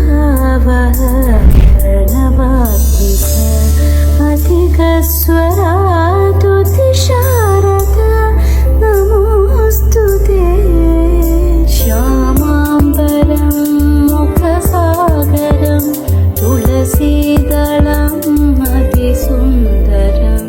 दुरावह प्रणवात्मिक अधिकस्वरा तुतिशारदा नमोऽस्तुते श्यामाम्बरं मुखसागरं तुलसीदलम् अतिसुन्दरम्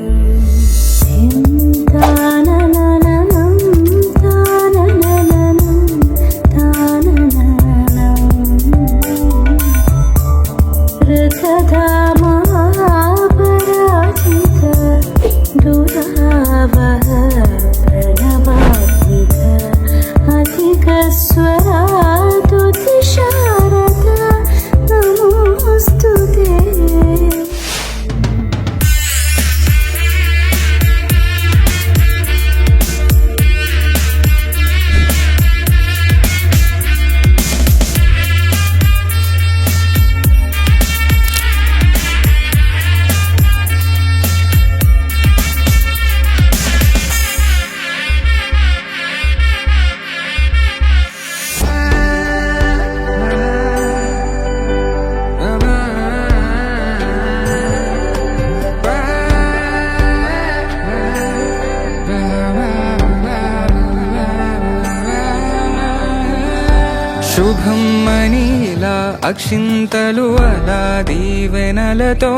శుభం మనీలా అక్షింతలు అలా దీవెనలతో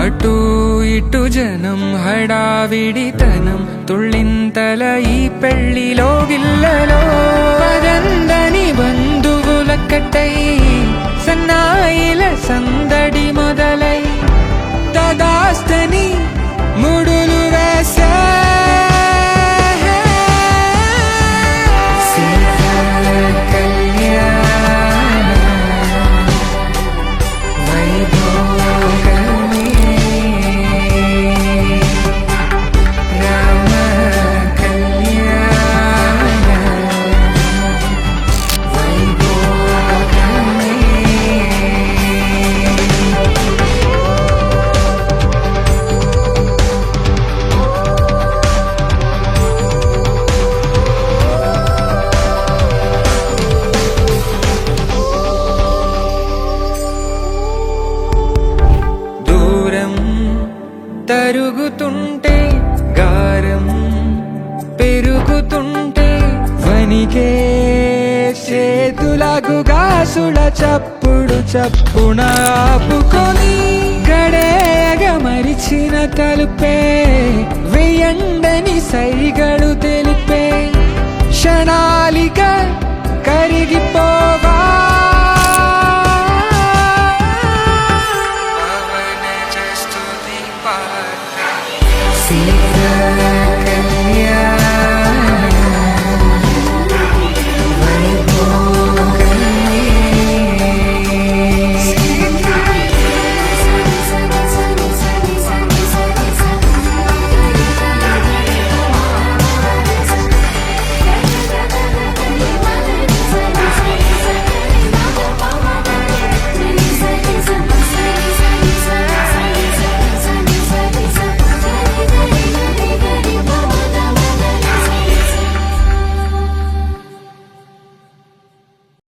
అటు ఇటు జనం హడావిడితనం తుళ్ళింతల ఈ పెళ్లిలో గిల్లలో పదందని బంధువులక్కటై సన్నాయిల సందడి మొదలై తదాస్తని ముడులు వేసే తరుగుతుంటే గారం పెరుగుతుంటే వనికే చేతులకు గాసుల చప్పుడు చప్పున ఆపుకొని గడేగ మరిచిన తలుపే వెయ్యండని సైగడు తెలిపే క్షణాలిక కరిగిపోవా